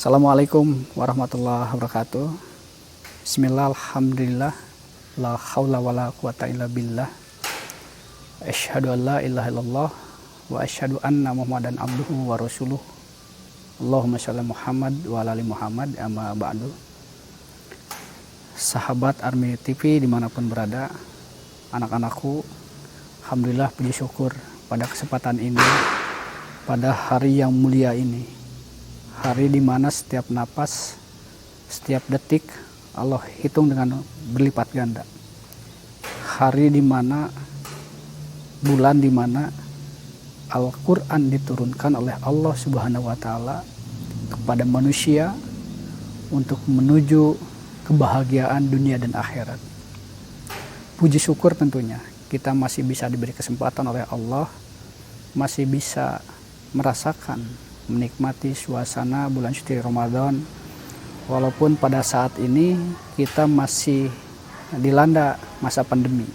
Assalamualaikum warahmatullahi wabarakatuh. Bismillah, alhamdulillah, la haula wa la quwata illa billah. Asyhadu an la ilaha illallah wa asyhadu anna Muhammadan abduhu wa rasuluh. Allahumma sholli Muhammad wa ala ali Muhammad, amma ba'du. Sahabat Army TV dimanapun berada, anak-anakku, alhamdulillah puji syukur pada kesempatan ini, pada hari yang mulia ini. Hari di mana setiap napas, setiap detik Allah hitung dengan berlipat ganda. Hari di mana, bulan di mana Al-Quran diturunkan oleh Allah Subhanahu wa Ta'ala kepada manusia untuk menuju kebahagiaan dunia dan akhirat. Puji syukur tentunya kita masih bisa diberi kesempatan oleh Allah, masih bisa merasakan, menikmati suasana bulan suci Ramadan, walaupun pada saat ini kita masih dilanda masa pandemi,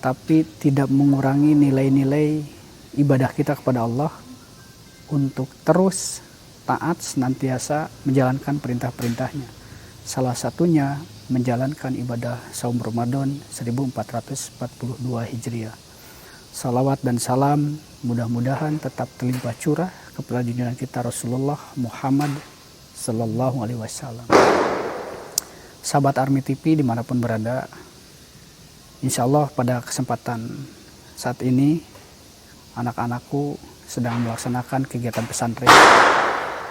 tapi tidak mengurangi nilai-nilai ibadah kita kepada Allah untuk terus taat senantiasa menjalankan perintah-perintahnya. Salah satunya menjalankan ibadah saum Ramadan 1442 Hijriah. Salawat dan salam mudah-mudahan tetap terlimpah curah kepada junjungan kita Rasulullah Muhammad Sallallahu Alaihi Wasallam. Sahabat Army TV dimanapun berada, insya Allah pada kesempatan saat ini anak-anakku sedang melaksanakan kegiatan pesantren.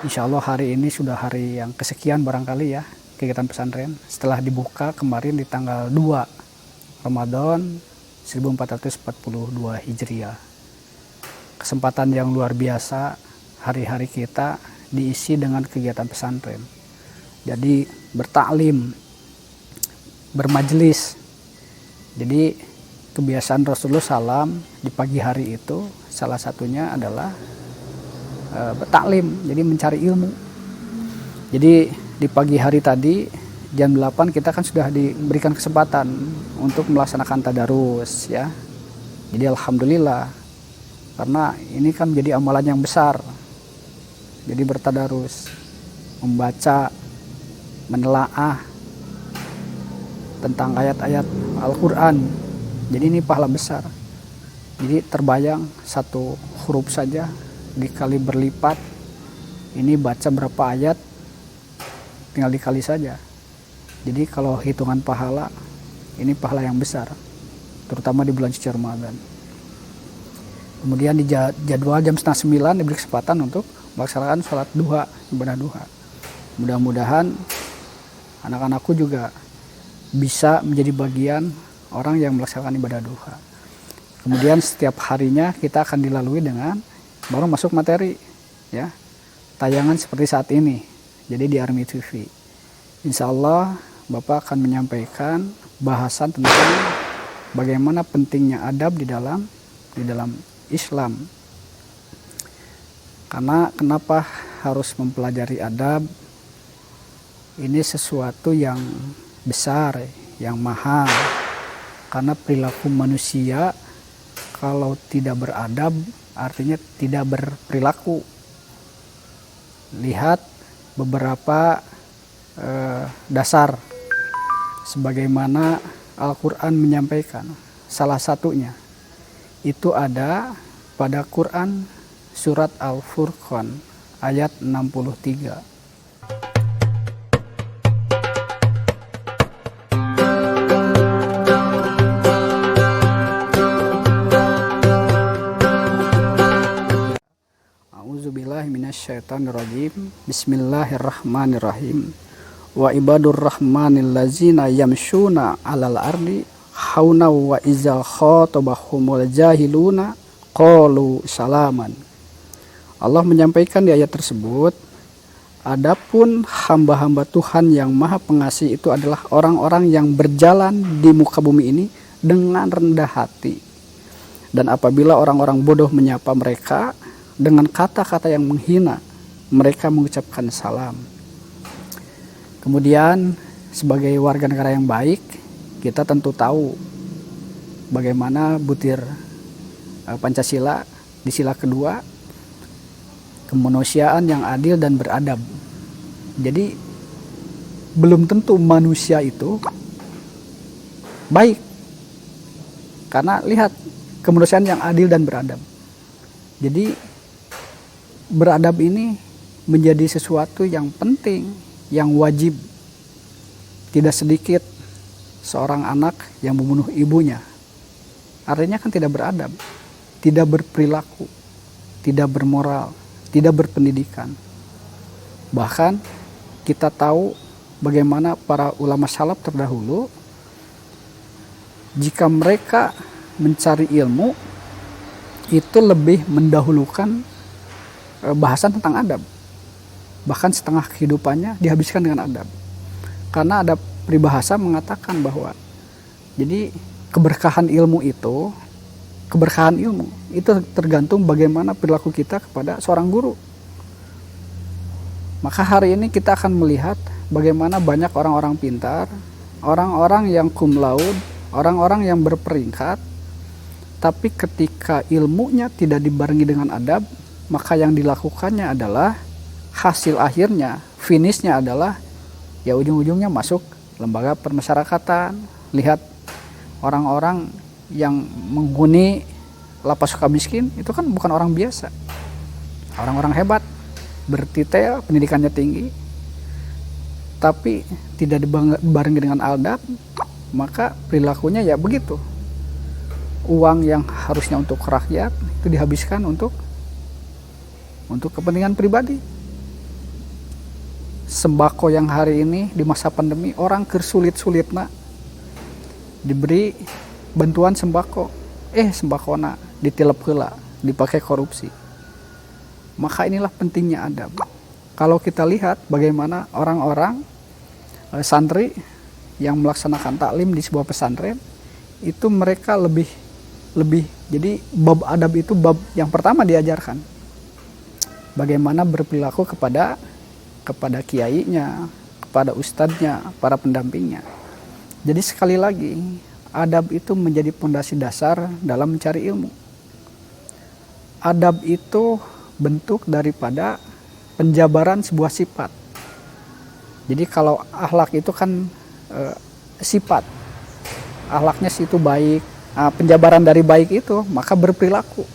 Insya Allah hari ini sudah hari yang kesekian barangkali ya kegiatan pesantren setelah dibuka kemarin di tanggal 2 Ramadan 1442 Hijriah. Kesempatan yang luar biasa, hari-hari kita diisi dengan kegiatan pesantren. Jadi bertaklim, bermajelis. Jadi kebiasaan Rasulullah SAW di pagi hari itu salah satunya adalah bertaklim, jadi mencari ilmu. Jadi di pagi hari tadi jam 8 kita kan sudah diberikan kesempatan untuk melaksanakan tadarus ya. Jadi alhamdulillah, karena ini kan menjadi amalan yang besar. Jadi bertadarus, membaca, menelaah tentang ayat-ayat Al-Quran. Jadi ini pahala besar. Jadi terbayang satu huruf saja dikali berlipat. Ini baca berapa ayat tinggal dikali saja. Jadi kalau hitungan pahala, ini pahala yang besar, terutama di bulan suci Ramadan. Kemudian di jadwal jam 8:30 diberi kesempatan untuk melaksanakan sholat duha, ibadah duha. Mudah-mudahan anak-anakku juga bisa menjadi bagian orang yang melaksanakan ibadah duha. Kemudian setiap harinya kita akan dilalui dengan baru masuk materi, ya, tayangan seperti saat ini. Jadi di Army TV, insya Allah Bapak akan menyampaikan bahasan tentang bagaimana pentingnya adab di dalam Islam. Karena kenapa harus mempelajari adab? Ini sesuatu yang besar, yang mahal. Karena perilaku manusia kalau tidak beradab artinya tidak berperilaku. Lihat beberapa dasar sebagaimana Al-Quran menyampaikan. Salah satunya itu ada pada Quran surat Al-Furqan ayat 63. A'udzubillahi minasyaitonirrajim. Bismillahirrahmanirrahim. Wa ibadur rahmanil ladzina yamshuna 'alal ardi hauna wa iza khatabahumul jahiluna qalu salaman. Allah menyampaikan di ayat tersebut, adapun hamba-hamba Tuhan yang Maha Pengasih itu adalah orang-orang yang berjalan di muka bumi ini dengan rendah hati. Dan apabila orang-orang bodoh menyapa mereka dengan kata-kata yang menghina, mereka mengucapkan salam. Kemudian sebagai warga negara yang baik, kita tentu tahu bagaimana butir Pancasila di sila kedua, kemanusiaan yang adil dan beradab. Jadi belum tentu manusia itu baik, karena lihat kemanusiaan yang adil dan beradab. Jadi beradab ini menjadi sesuatu yang penting, yang wajib. Tidak sedikit seorang anak yang membunuh ibunya, artinya kan tidak beradab, tidak berperilaku, tidak bermoral, tidak berpendidikan. Bahkan kita tahu bagaimana para ulama salaf terdahulu, jika mereka mencari ilmu itu lebih mendahulukan bahasan tentang adab. Bahkan setengah kehidupannya dihabiskan dengan adab. Karena ada peribahasa mengatakan bahwa jadi keberkahan ilmu itu tergantung bagaimana perilaku kita kepada seorang guru. Maka hari ini kita akan melihat bagaimana banyak orang-orang pintar, orang-orang yang cum laude, orang-orang yang berperingkat, tapi ketika ilmunya tidak dibarengi dengan adab, maka yang dilakukannya adalah hasil akhirnya, finishnya adalah ya ujung-ujungnya masuk lembaga permasyarakatan. Lihat orang-orang yang menghuni lapas Sukamiskin itu kan bukan orang biasa, orang-orang hebat, bertitel, pendidikannya tinggi, tapi tidak dibarengi dengan adab, maka perilakunya ya begitu. Uang yang harusnya untuk rakyat itu dihabiskan untuk kepentingan pribadi. Sembako yang hari ini di masa pandemi orang kersulit-sulitna diberi bantuan sembako, sembakona ditilep heula, dipakai korupsi. Maka inilah pentingnya adab. Kalau kita lihat bagaimana orang-orang santri yang melaksanakan taklim di sebuah pesantren, itu mereka lebih jadi bab adab itu bab yang pertama diajarkan. Bagaimana berperilaku kepada kiainya, kepada ustadznya, para pendampingnya. Jadi sekali lagi, adab itu menjadi pondasi dasar dalam mencari ilmu. Adab itu bentuk daripada penjabaran sebuah sifat. Jadi kalau akhlak itu kan sifat, akhlaknya situ baik. Nah, penjabaran dari baik itu maka berperilaku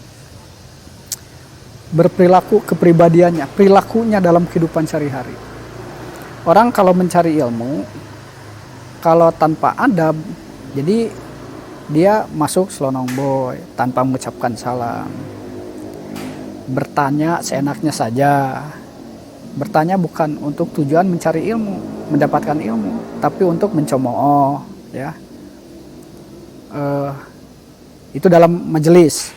kepribadiannya, perilakunya dalam kehidupan sehari-hari. Orang kalau mencari ilmu, kalau tanpa adab, jadi dia masuk selonong boy tanpa mengucapkan salam, bertanya seenaknya saja. Bertanya bukan untuk tujuan mencari ilmu, mendapatkan ilmu, tapi untuk mencemooh, ya. Itu dalam majelis.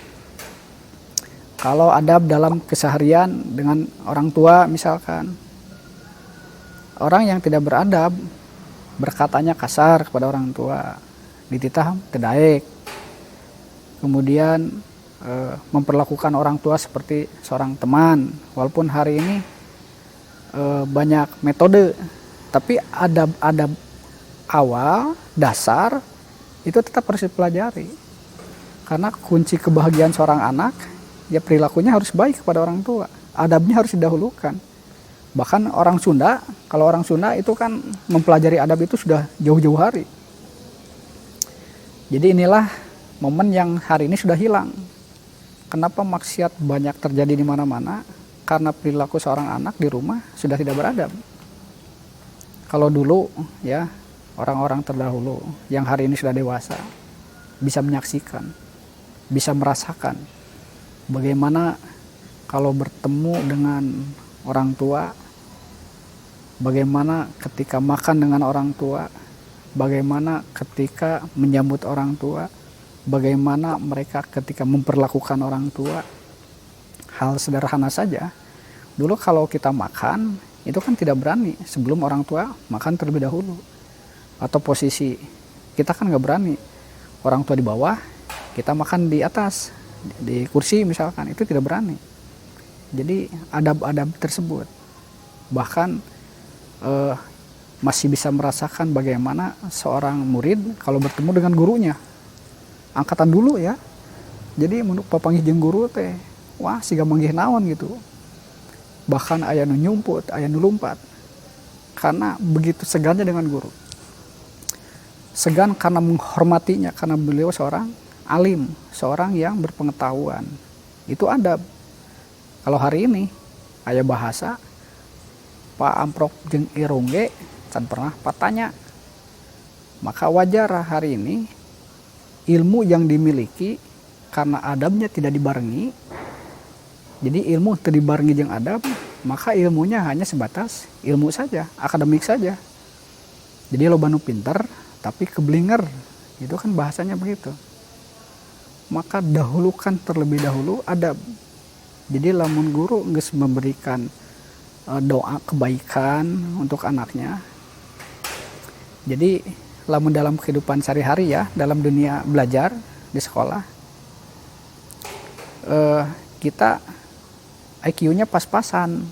Kalau adab dalam keseharian dengan orang tua misalkan, orang yang tidak beradab berkatanya kasar kepada orang tua, dititah kedaek, kemudian memperlakukan orang tua seperti seorang teman. Walaupun hari ini banyak metode, tapi adab awal dasar itu tetap harus dipelajari. Karena kunci kebahagiaan seorang anak, ya perilakunya harus baik kepada orang tua, adabnya harus didahulukan. Bahkan orang Sunda, kalau orang Sunda itu kan mempelajari adab itu sudah jauh-jauh hari. Jadi inilah momen yang hari ini sudah hilang. Kenapa maksiat banyak terjadi di mana-mana? Karena perilaku seorang anak di rumah sudah tidak beradab. Kalau dulu ya orang-orang terdahulu yang hari ini sudah dewasa bisa menyaksikan, bisa merasakan bagaimana kalau bertemu dengan orang tua, bagaimana ketika makan dengan orang tua, bagaimana ketika menyambut orang tua, bagaimana mereka ketika memperlakukan orang tua. Hal sederhana saja, dulu kalau kita makan itu kan tidak berani sebelum orang tua makan terlebih dahulu. Atau posisi kita kan nggak berani, orang tua di bawah, kita makan di atas, di kursi misalkan, itu tidak berani. Jadi adab-adab tersebut bahkan masih bisa merasakan bagaimana seorang murid kalau bertemu dengan gurunya, angkatan dulu ya, jadi menurut papanggih jeung guru teh, wah siga manggih naon gitu, bahkan aya nu nyumput, aya nu lumpat. karena begitu segannya dengan guru. Segan karena menghormatinya, karena beliau seorang alim, seorang yang berpengetahuan. Itu adab. Kalau hari ini aya bahasa Pak Amprok jeung Irung ge can pernah patanya. Maka wajar hari ini ilmu yang dimiliki karena adabnya tidak dibarengi. Jadi ilmu tidak dibarengi jeung adab, maka ilmunya hanya sebatas ilmu saja, akademik saja. Jadi lo banu pinter tapi keblinger, itu kan bahasanya begitu. Maka dahulukan terlebih dahulu adab. Jadi lamun guru geus memberikan doa kebaikan untuk anaknya. Jadi lamun dalam kehidupan sehari-hari ya, dalam dunia belajar di sekolah, kita IQ-nya pas-pasan.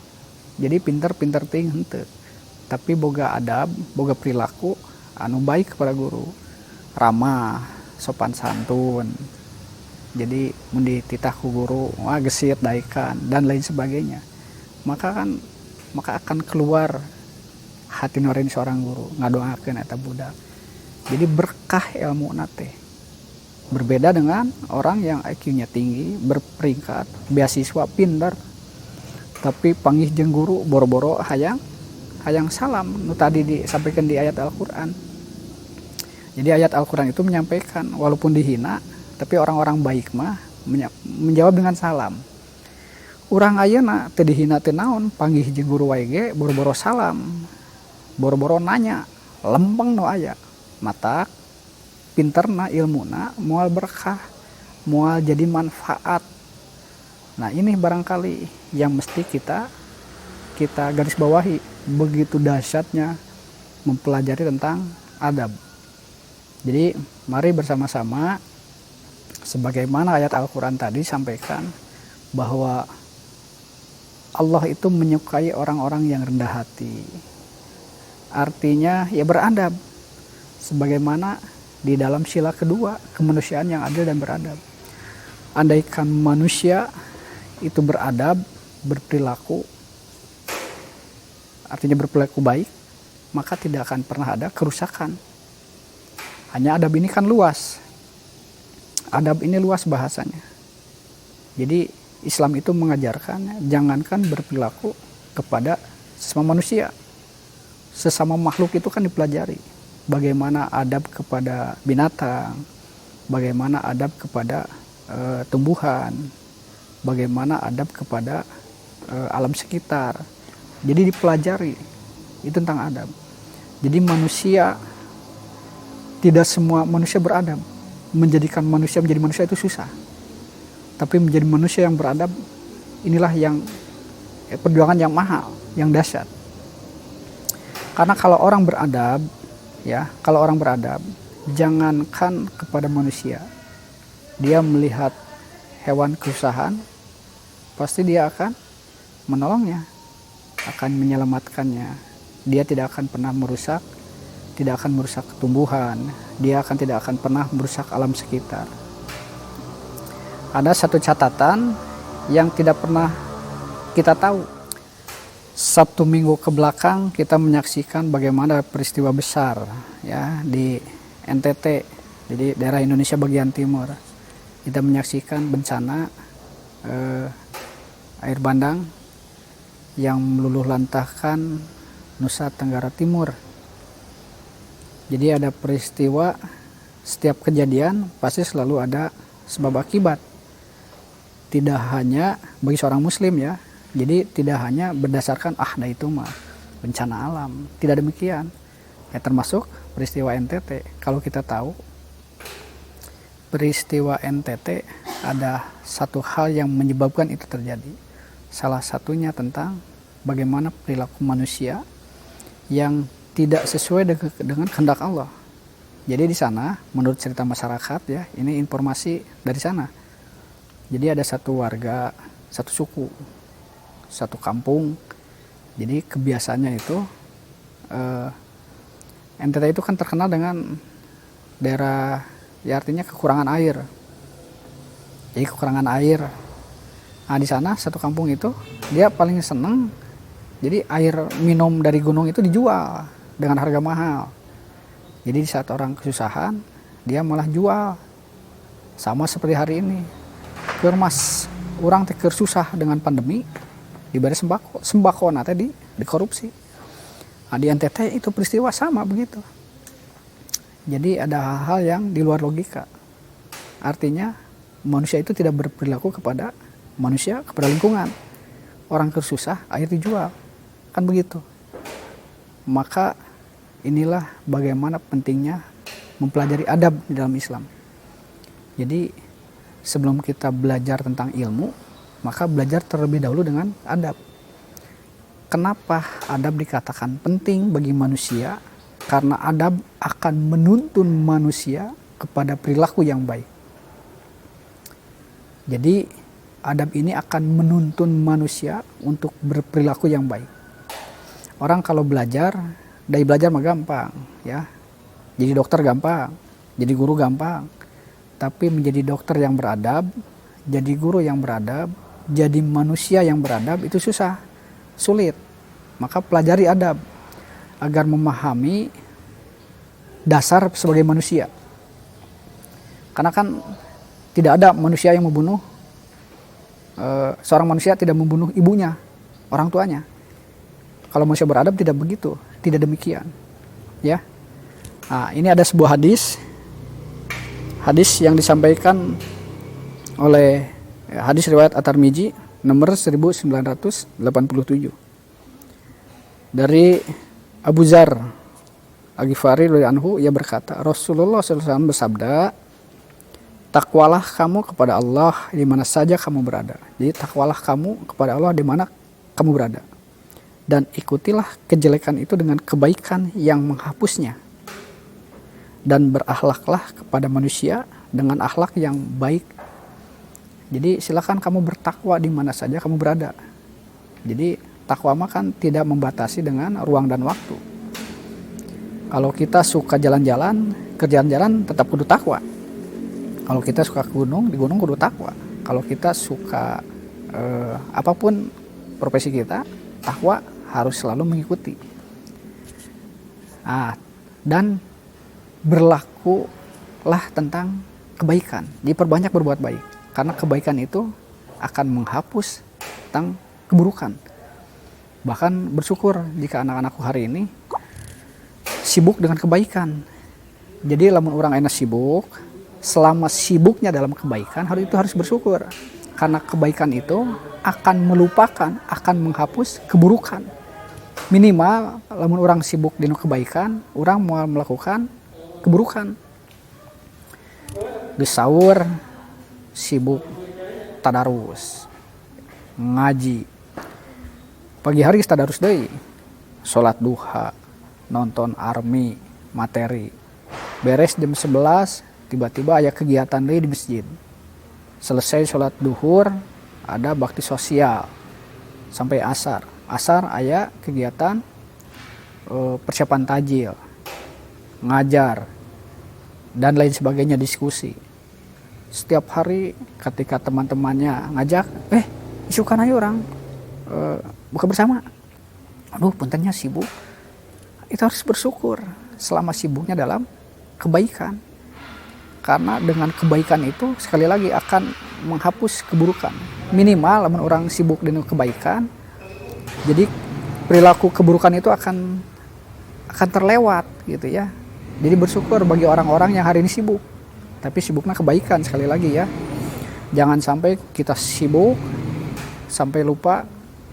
Jadi pinter-pinter ting henteu. Tapi boga adab, boga perilaku anu baik kepada guru. Ramah, sopan santun. Jadi mun dititah ku guru, wah gesit daikan dan lain sebagainya. Maka akan keluar hati nurani seorang guru ngadoakeun eta budak. Jadi berkah ilmu nate. Berbeda dengan orang yang IQ-nya tinggi, berperingkat, beasiswa pinter, tapi panggih jeung guru boro-boro hayang salam nu tadi disampaikan di ayat Al-Qur'an. Jadi ayat Al-Qur'an itu menyampaikan walaupun dihina, tapi orang-orang baik mah menjawab dengan salam. Urang ayeuna teu dihina teu naon, panggih jeung guru wae ge boro-boro salam, boro-boro nanya, lempeng nu aya. Matak pinterna ilmuna moal berkah, moal jadi manfaat. Nah, ini barangkali yang mesti kita garis bawahi, begitu dahsyatnya mempelajari tentang adab. Jadi mari bersama-sama, sebagaimana ayat Al-Quran tadi sampaikan bahwa Allah itu menyukai orang-orang yang rendah hati. Artinya ya beradab, sebagaimana di dalam sila kedua kemanusiaan yang adil dan beradab. Andaikan manusia itu beradab, berperilaku, artinya berperilaku baik, maka tidak akan pernah ada kerusakan. Hanya adab ini kan luas. Adab ini luas bahasanya. Jadi Islam itu mengajarkan jangankan berperilaku kepada sesama manusia. Sesama makhluk itu kan dipelajari. Bagaimana adab kepada binatang, bagaimana adab kepada tumbuhan, bagaimana adab kepada alam sekitar. Jadi dipelajari itu tentang adab. Jadi manusia, tidak semua manusia beradab. Menjadikan manusia menjadi manusia itu susah. Tapi menjadi manusia yang beradab, inilah yang perjuangan yang mahal, yang dahsyat. Karena kalau orang beradab, ya, kalau orang beradab, jangankan kepada manusia, dia melihat hewan kesusahan, pasti dia akan menolongnya, akan menyelamatkannya. Dia tidak akan pernah merusak, tidak akan merusak tumbuhan, dia tidak akan pernah merusak alam sekitar. Ada satu catatan yang tidak pernah kita tahu. Sabtu minggu ke belakang kita menyaksikan bagaimana peristiwa besar ya di NTT, jadi daerah Indonesia bagian timur. Kita menyaksikan bencana air bandang yang meluluh lantahkan Nusa Tenggara Timur. Jadi ada peristiwa, setiap kejadian pasti selalu ada sebab akibat. Tidak hanya bagi seorang muslim ya. Jadi tidak hanya berdasarkan nah itu mah bencana alam. Tidak demikian. Ya, termasuk peristiwa NTT. Kalau kita tahu peristiwa NTT ada satu hal yang menyebabkan itu terjadi. Salah satunya tentang bagaimana perilaku manusia yang tidak sesuai dengan kehendak Allah. Jadi di sana menurut cerita masyarakat ya, ini informasi dari sana. Jadi ada satu warga, satu suku, satu kampung. Jadi kebiasaannya itu NTT itu kan terkenal dengan daerah ya artinya kekurangan air. Jadi kekurangan air. Nah di sana satu kampung itu dia paling senang Jadi air minum dari gunung itu dijual dengan harga mahal. Jadi di saat orang kesusahan, dia malah jual. Sama seperti hari ini. Keur mas, orang teh keur susah dengan pandemi, diberi sembako. Sembako na teh dikorupsi. Nah, di NTT itu peristiwa sama begitu. Jadi ada hal-hal yang di luar logika. Artinya manusia itu tidak berperilaku kepada manusia, kepada lingkungan. Orang kersusah, air dijual. Kan begitu. Maka inilah bagaimana pentingnya mempelajari adab di dalam Islam. Jadi sebelum kita belajar tentang ilmu, maka belajar terlebih dahulu dengan adab. Kenapa adab dikatakan penting bagi manusia? Karena adab akan menuntun manusia kepada perilaku yang baik. Jadi adab ini akan menuntun manusia untuk berperilaku yang baik. Orang kalau belajar, dari belajar mah gampang, ya. Jadi dokter gampang, jadi guru gampang. Tapi menjadi dokter yang beradab, jadi guru yang beradab, jadi manusia yang beradab itu susah, sulit. Maka pelajari adab agar memahami dasar sebagai manusia. Karena kan tidak ada manusia yang membunuh, seorang manusia tidak membunuh ibunya, orang tuanya. Kalau manusia beradab tidak begitu, tidak demikian, ya. Nah, ini ada sebuah hadis yang disampaikan oleh hadis riwayat At-Tirmidzi nomor 1987 dari Abu Dzar Al-Ghifari radhiyallahu anhu. Ia berkata, Rasulullah SAW bersabda, takwalah kamu kepada Allah di mana saja kamu berada. Jadi takwalah kamu kepada Allah di mana kamu berada. Dan ikutilah kejelekan itu dengan kebaikan yang menghapusnya. Dan berakhlaklah kepada manusia dengan akhlak yang baik. Jadi silakan kamu bertakwa di mana saja kamu berada. Jadi takwa mah kan tidak membatasi dengan ruang dan waktu. Kalau kita suka jalan-jalan, kerjaan-jalan tetap kudu takwa. Kalau kita suka ke gunung, di gunung kudu takwa. Kalau kita suka apapun profesi kita, takwa harus selalu mengikuti. Dan berlakulah tentang kebaikan. Diperbanyak berbuat baik. Karena kebaikan itu akan menghapus tentang keburukan. Bahkan bersyukur jika anak-anakku hari ini sibuk dengan kebaikan. Jadi lamun orang enak sibuk, selama sibuknya dalam kebaikan, itu harus bersyukur. Karena kebaikan itu akan melupakan, akan menghapus keburukan. Minimal lamun orang sibuk di kebaikan, orang mau melakukan keburukan. Geus saur, sibuk tadarus, ngaji. Pagi hari tadarus deui, salat duha, nonton army, materi. Beres jam 11, tiba-tiba ada kegiatan deui di masjid. Selesai sholat duhur, ada bakti sosial sampai asar. Asar aya kegiatan persiapan tajil, ngajar, dan lain sebagainya, diskusi. Setiap hari ketika teman-temannya ngajak, isukan ayo orang buka bersama. Aduh, puntennya sibuk. Itu harus bersyukur selama sibuknya dalam kebaikan. Karena dengan kebaikan itu sekali lagi akan menghapus keburukan. Minimal lamun orang sibuk dengan kebaikan, jadi perilaku keburukan itu akan terlewat gitu ya. Jadi bersyukur bagi orang-orang yang hari ini sibuk. Tapi sibuknya kebaikan sekali lagi ya. Jangan sampai kita sibuk sampai lupa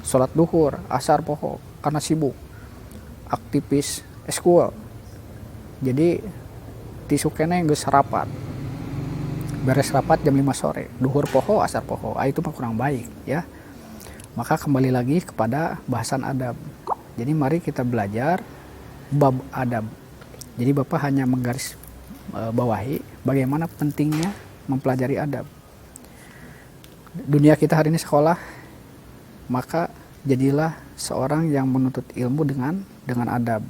sholat duhur, asar, poho karena sibuk. Aktivis eskul. Jadi tisu kene geus rapat. Beres rapat jam 5 sore, duhur poho, asar poho. Itu mah kurang baik ya. Maka kembali lagi kepada bahasan adab. Jadi mari kita belajar bab adab. Jadi Bapak hanya menggaris bawahi bagaimana pentingnya mempelajari adab. Dunia kita hari ini sekolah, maka jadilah seorang yang menuntut ilmu dengan adab.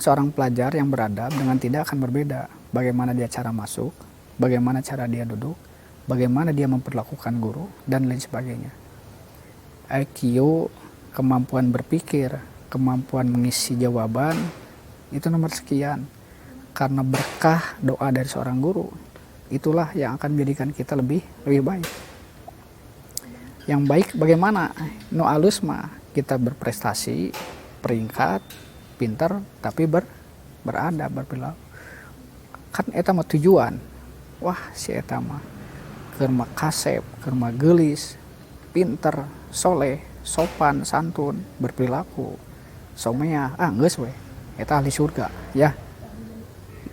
Seorang pelajar yang beradab dengan tidak akan berbeda. Bagaimana dia cara masuk, bagaimana cara dia duduk, bagaimana dia memperlakukan guru, dan lain sebagainya. IQ, kemampuan berpikir, kemampuan mengisi jawaban, itu nomor sekian. Karena berkah doa dari seorang guru, itulah yang akan menjadikan kita lebih baik. Yang baik bagaimana? Nu alus mah kita berprestasi, peringkat, pinter, tapi beradab, berperilaku. Kan eta mah tujuan. Wah, si eta mah keur mah kasep, keur mah geulis, pinter, soleh, sopan, santun, berperilaku, somea, geus we, eta ahli surga, ya.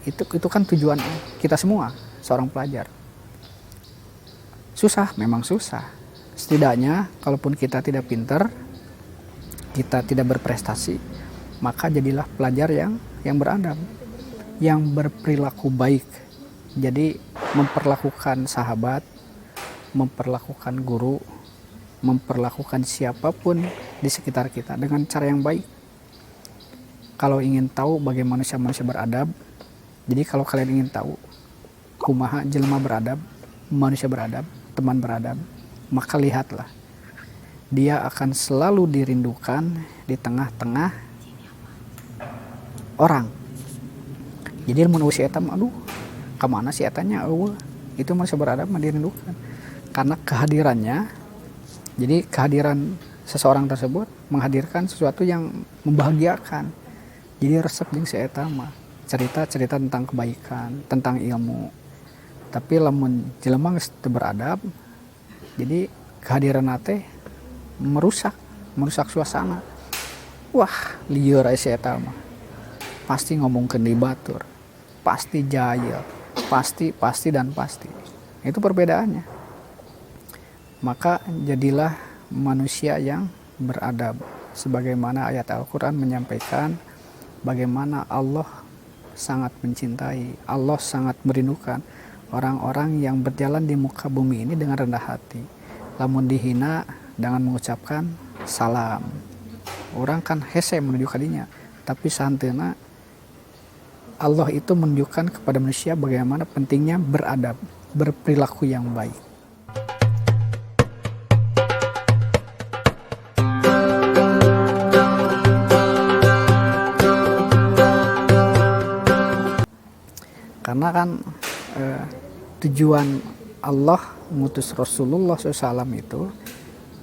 Itu kan tujuan kita semua, seorang pelajar. Susah, memang susah. Setidaknya, kalaupun kita tidak pinter, kita tidak berprestasi, maka jadilah pelajar yang beradab, yang berperilaku baik. Jadi memperlakukan sahabat, memperlakukan guru, memperlakukan siapapun di sekitar kita dengan cara yang baik. Kalau ingin tahu bagaimana manusia beradab, jadi kalau kalian ingin tahu kumaha jelema beradab, manusia beradab, teman beradab, maka lihatlah. Dia akan selalu dirindukan di tengah-tengah orang. Jadi mun si eta aduh, kemana si etanya? Itu manusia beradab mah dirindukan. Karena kehadirannya, jadi kehadiran seseorang tersebut menghadirkan sesuatu yang membahagiakan. Jadi resep jeung si eta mah cerita-cerita tentang kebaikan, tentang ilmu. Tapi lamun jelema geus teu beradab, jadi kehadiran teh merusak suasana. Wah, lieur aya si eta mah. Pasti ngomongkeun di batur, pasti jahil, pasti dan pasti. Itu perbedaannya. Maka jadilah manusia yang beradab, sebagaimana ayat Al-Quran menyampaikan bagaimana Allah sangat mencintai, Allah sangat merindukan orang-orang yang berjalan di muka bumi ini dengan rendah hati. Lamun dihina dengan mengucapkan salam. Orang kan hese menuju kadinya, tapi santena Allah itu menunjukkan kepada manusia bagaimana pentingnya beradab, berperilaku yang baik. Karena kan tujuan Allah mengutus Rasulullah SAW itu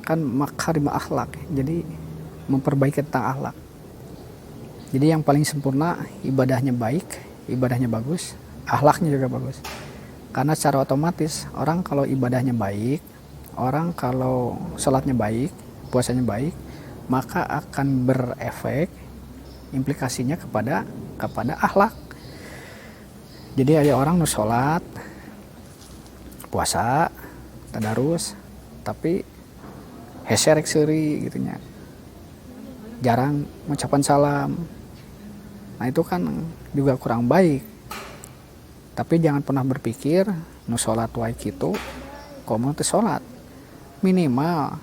kan makarim akhlak, jadi memperbaiki tentang akhlak. Jadi yang paling sempurna ibadahnya baik, ibadahnya bagus, akhlaknya juga bagus. Karena secara otomatis orang kalau ibadahnya baik, orang kalau sholatnya baik, puasanya baik, maka akan berefek implikasinya kepada akhlak. Jadi ada orang nu sholat, puasa, tadarus, tapi heserek seuri gitunya, jarang mengucapkan salam. Nah itu kan juga kurang baik. Tapi jangan pernah berpikir nu sholat wae kitu, komo teu sholat. Minimal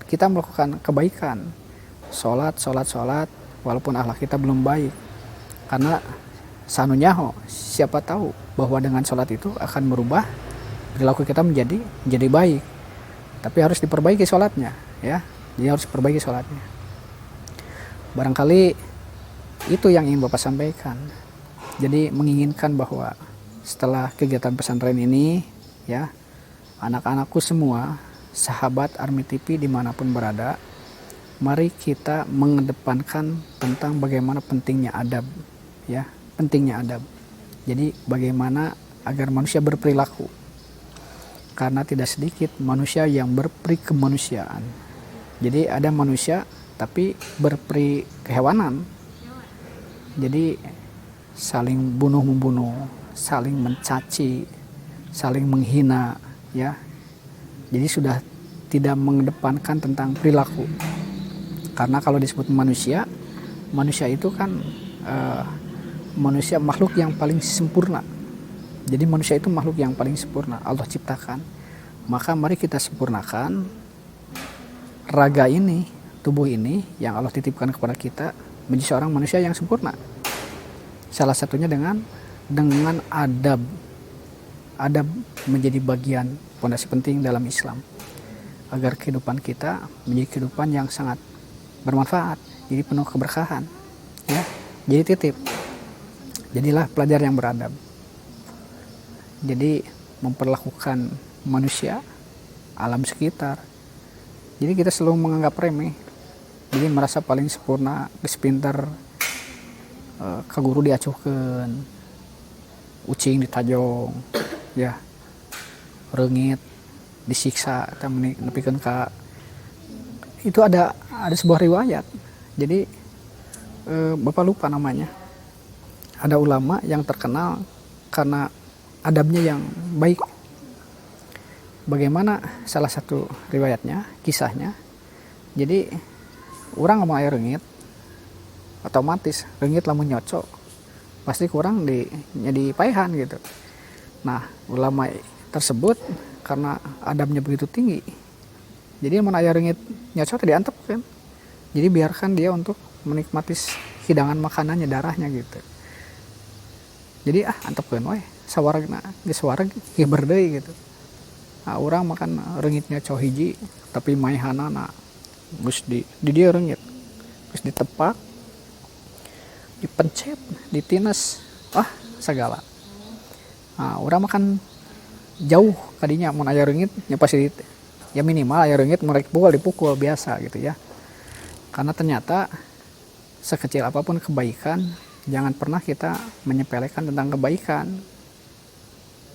kita melakukan kebaikan, sholat, walaupun akhlak kita belum baik. Karena sanunyaho, siapa tahu bahwa dengan sholat itu akan merubah perilaku kita menjadi baik. Tapi harus diperbaiki sholatnya, ya. Jadi harus diperbaiki sholatnya. Barangkali itu yang ingin Bapak sampaikan. Jadi menginginkan bahwa setelah kegiatan pesantren ini, ya, anak-anakku semua, sahabat Army TV dimanapun berada, mari kita mengedepankan tentang bagaimana pentingnya adab, ya. Pentingnya adab. Jadi bagaimana agar manusia berperilaku. Karena tidak sedikit manusia yang berperi kemanusiaan. Jadi ada manusia tapi berperi kehewanan. Jadi saling bunuh-membunuh, saling mencaci, saling menghina, ya. Jadi sudah tidak mengedepankan tentang perilaku. Karena kalau disebut manusia itu kan manusia makhluk yang paling sempurna. Jadi manusia itu makhluk yang paling sempurna Allah ciptakan. Maka mari kita sempurnakan raga ini, tubuh ini yang Allah titipkan kepada kita menjadi seorang manusia yang sempurna. Salah satunya dengan adab. Adab menjadi bagian pondasi penting dalam Islam. agar kehidupan kita menjadi kehidupan yang sangat bermanfaat, jadi penuh keberkahan, ya. Jadi titip, jadilah pelajar yang beradab. Jadi memperlakukan manusia, alam sekitar. Jadi kita selalu menganggap remeh. Jadi merasa paling sempurna, geus pinter, ka guru diacuhkeun, ucing ditajong, ya, reungit disiksa, nepikeun ka. Itu ada sebuah riwayat. Jadi Bapak lupa namanya. Ada ulama yang terkenal karena adabnya yang baik. Bagaimana salah satu riwayatnya, kisahnya. Jadi orang ngomong air reungit, otomatis reungit lamun nyocok pasti kurang jadi paehan gitu. Nah, ulama tersebut karena adabnya begitu tinggi, jadi mun aya reungit nyocok diantep kan. Jadi biarkan dia untuk menikmati hidangan makanannya, darahnya gitu. Jadi antepkeun we, sawaragna geus wareg kiber deui gitu. Nah, orang makan reungitnya cow hiji tapi maehanana geus di dieu reungit. Geus ditepak, dipencet, ditines, segala. Nah, orang makan jauh kadinya mun aya reungit nya pasti ya minimal aya reungit mun dipukul biasa gitu ya. Karena ternyata sekecil apapun kebaikan, jangan pernah kita menyepelekan tentang kebaikan.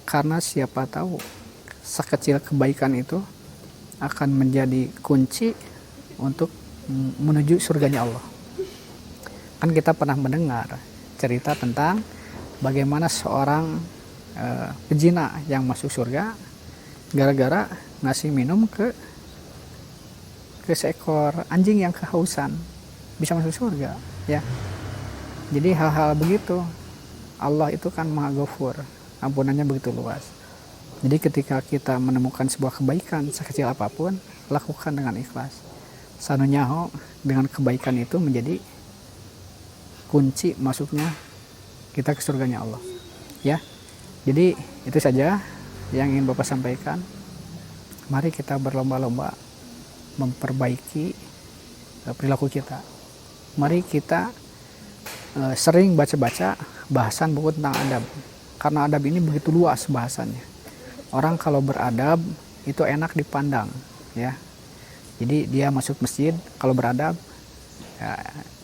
Karena siapa tahu sekecil kebaikan itu akan menjadi kunci untuk menuju surganya Allah. Kan kita pernah mendengar cerita tentang bagaimana seorang pezina yang masuk surga gara-gara ngasih minum ke seekor anjing yang kehausan, bisa masuk surga, ya. Jadi hal-hal begitu, Allah itu kan Maha Ghafur, ampunannya begitu luas. Jadi ketika kita menemukan sebuah kebaikan sekecil apapun, lakukan dengan ikhlas. Sanunyaho dengan kebaikan itu menjadi kunci masuknya kita ke surganya Allah, ya. Jadi itu saja yang ingin Bapak sampaikan. Mari kita berlomba-lomba memperbaiki perilaku kita. Mari kita sering baca-baca bahasan buku tentang adab, karena adab ini begitu luas bahasannya. Orang kalau beradab itu enak dipandang, ya. Jadi dia masuk masjid kalau beradab, ya,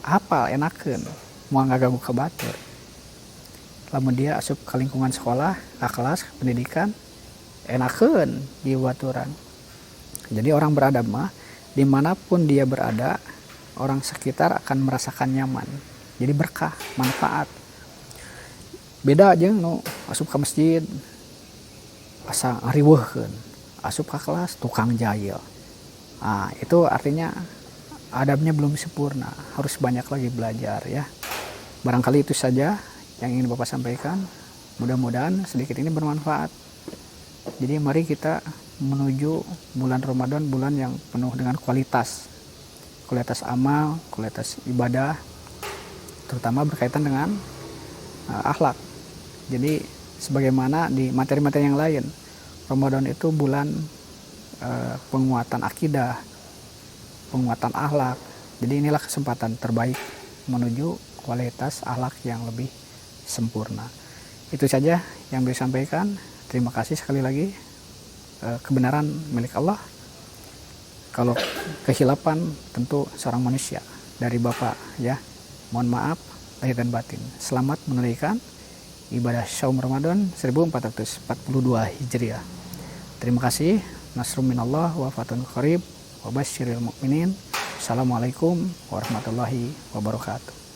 hafal enakeun, mau ngaganggu ka batur. Lamun dia asup ke lingkungan sekolah, ke kelas pendidikan, enakeun di baturan. Jadi orang beradab mah dimanapun dia berada, orang sekitar akan merasakan nyaman. Jadi berkah, manfaat. Beda aja nu asup ke masjid asa ngariweuhkeun, asup ke kelas tukang jahil. Nah, itu artinya adabnya belum sempurna, harus banyak lagi belajar, ya. Barangkali itu saja yang ingin Bapak sampaikan. Mudah-mudahan sedikit ini bermanfaat. Jadi mari kita menuju bulan Ramadan, bulan yang penuh dengan kualitas amal, kualitas ibadah, terutama berkaitan dengan akhlak. Jadi sebagaimana di materi-materi yang lain, Ramadan itu bulan penguatan akidah, penguatan akhlak. Jadi inilah kesempatan terbaik menuju kualitas akhlak yang lebih sempurna. Itu saja yang bisa sampaikan. Terima kasih sekali lagi. Kebenaran milik Allah. Kalau kehilapan tentu seorang manusia dari Bapak, ya. Mohon maaf lahir dan batin. Selamat menunaikan ibadah Syaum Ramadan 1442 Hijriah. Terima kasih. Nasrum minallah wa fatun qarib wa basyiril mu'minin. Assalamualaikum warahmatullahi wabarakatuh.